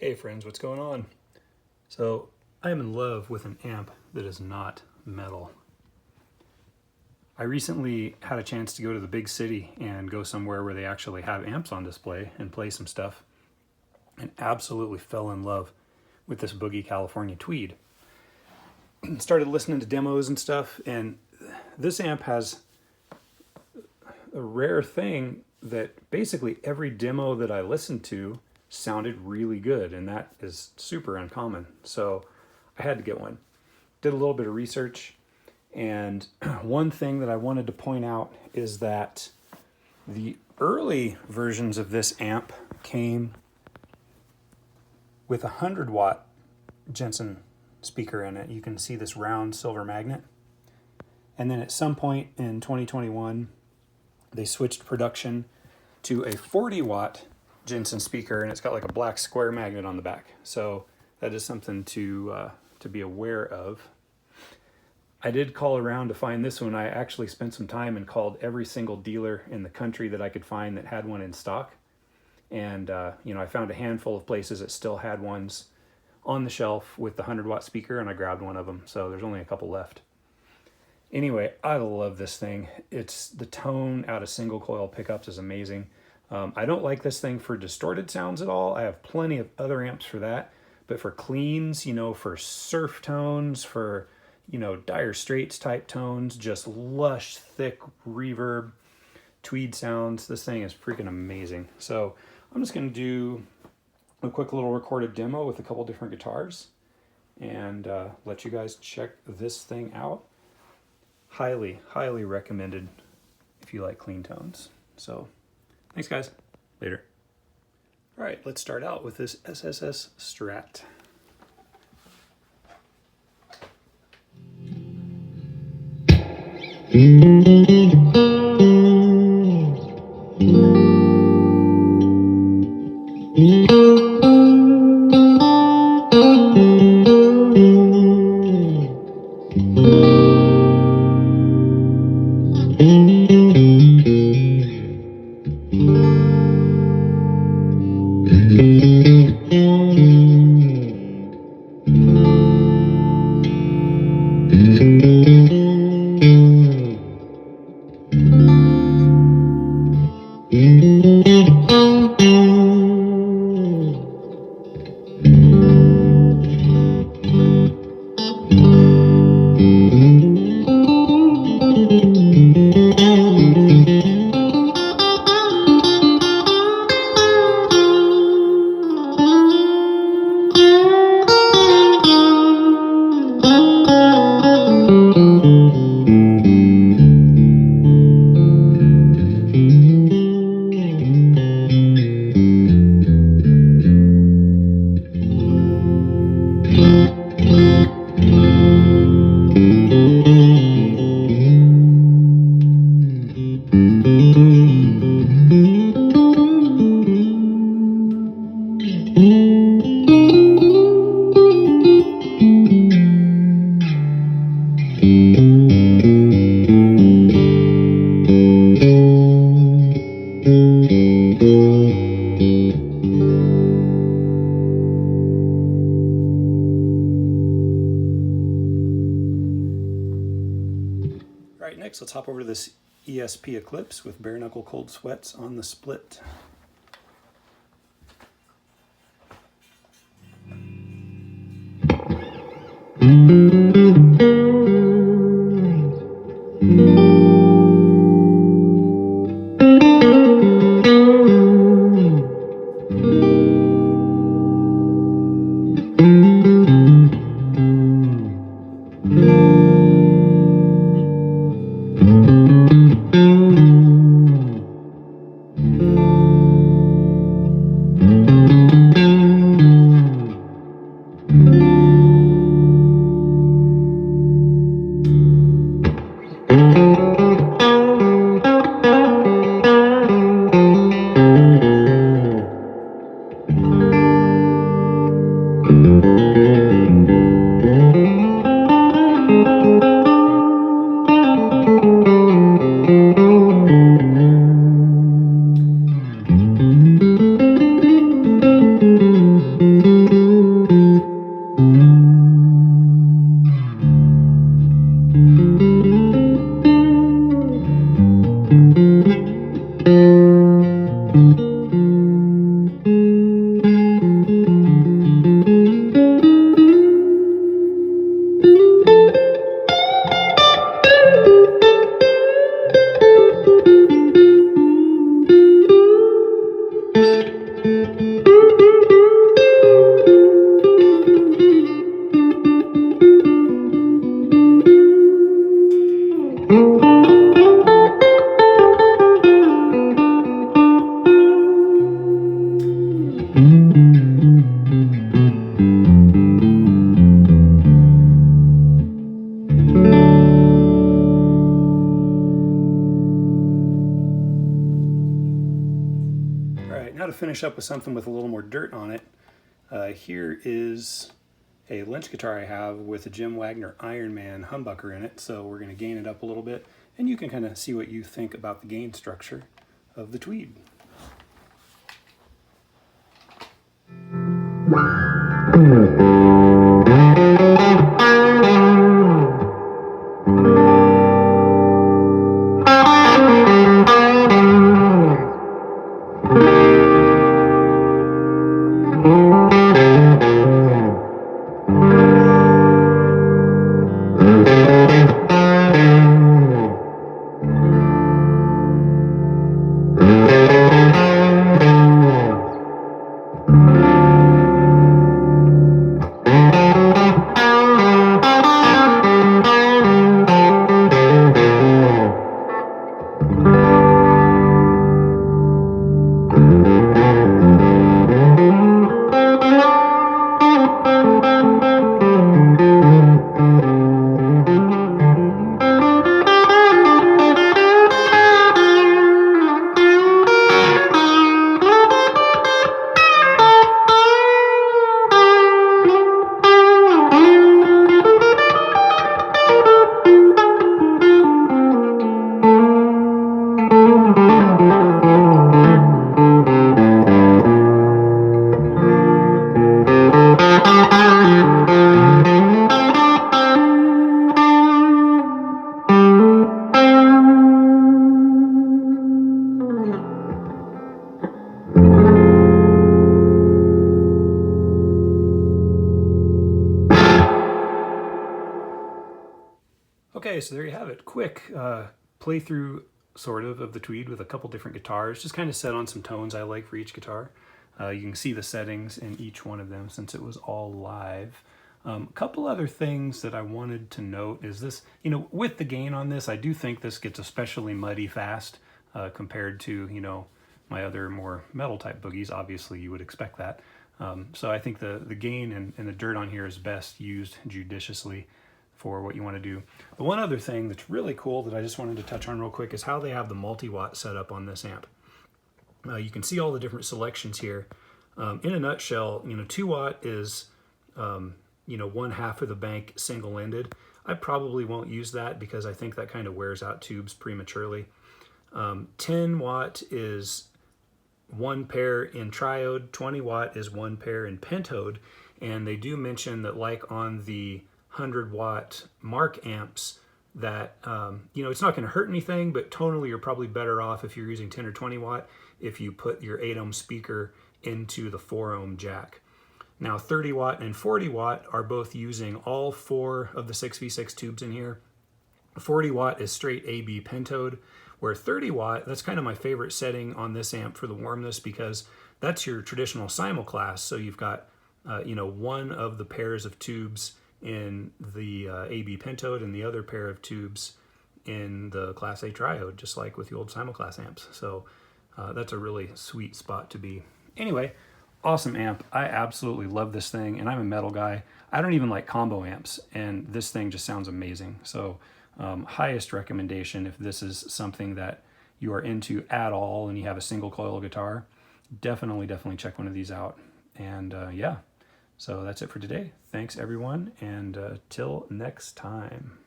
Hey friends, what's going on? So I am in love with an amp that is not metal. I recently had a chance to go to the big city and go somewhere where they actually have amps on display and play some stuff, and absolutely fell in love with this Boogie California Tweed. Started listening to demos and stuff, and this amp has a rare thing that basically every demo that I listened to sounded really good, and that is super uncommon. So I had to get one. Did a little bit of research, and one thing that I wanted to point out is that the early versions of this amp came with a 100-watt Jensen speaker in it. You can see this round silver magnet. And then at some point in 2021, they switched production to a 40-watt Jensen speaker, and it's got like a black square magnet on the back. So that is something to be aware of. I did call around to find this one. I actually spent some time and called every single dealer in the country that I could find that had one in stock. And I found a handful of places that still had ones on the shelf with the 100-watt speaker, and I grabbed one of them. So there's only a couple left. Anyway, I love this thing. It's the tone out of single coil pickups is amazing. I don't like this thing for distorted sounds at all. I have plenty of other amps for that, but for cleans, for surf tones, for, Dire Straits type tones, just lush, thick reverb, tweed sounds, this thing is freaking amazing. So I'm just going to do a quick little recorded demo with a couple different guitars and let you guys check this thing out. Highly, highly recommended if you like clean tones. So thanks, guys. Later. All right, let's start out with this SSS Strat. All right, next let's hop over to this ESP Eclipse with Bare Knuckle Cold Sweats on the split. finish up with something with a little more dirt on it, here is a Lynch guitar I have with a Jim Wagner Iron Man humbucker in it. So we're going to gain it up a little bit, and you can kind of see what you think about the gain structure of the Tweed. Okay, so there you have it. Quick playthrough, sort of the Tweed with a couple different guitars. Just kind of set on some tones I like for each guitar. You can see the settings in each one of them since it was all live. A couple other things that I wanted to note is this, you know, with the gain on this, I do think this gets especially muddy fast compared to, you know, my other more metal type boogies. Obviously, you would expect that. So I think the gain and the dirt on here is best used judiciously for what you want to do. The one other thing that's really cool that I just wanted to touch on real quick is how they have the multi-watt set up on this amp. You can see all the different selections here. In a nutshell, you know, 2 watt is, you know, 1/2 of the bank single-ended. I probably won't use that because I think that kind of wears out tubes prematurely. 10 watt is 1 pair in triode, 20 watt is 1 pair in pentode, and they do mention that, like on the 100 watt Mark amps, that you know, it's not going to hurt anything, but tonally you're probably better off if you're using 10 or 20 watt if you put your 8 ohm speaker into the 4 ohm jack. Now 30 watt and 40 watt are both using all 4 of the 6v6 tubes in here. 40 watt is straight AB pentode, where 30 watt, that's kind of my favorite setting on this amp for the warmness, because that's your traditional simulclass. So you've got you know, one of the pairs of tubes in the AB pentode and the other pair of tubes in the Class A triode, just like with the old simulclass amps. So that's a really sweet spot to be. Anyway, awesome amp. I absolutely love this thing, and I'm a metal guy. I don't even like combo amps, and this thing just sounds amazing. So highest recommendation if this is something that you are into at all and you have a single coil guitar, definitely check one of these out. And yeah. So that's it for today. Thanks, everyone, and till next time.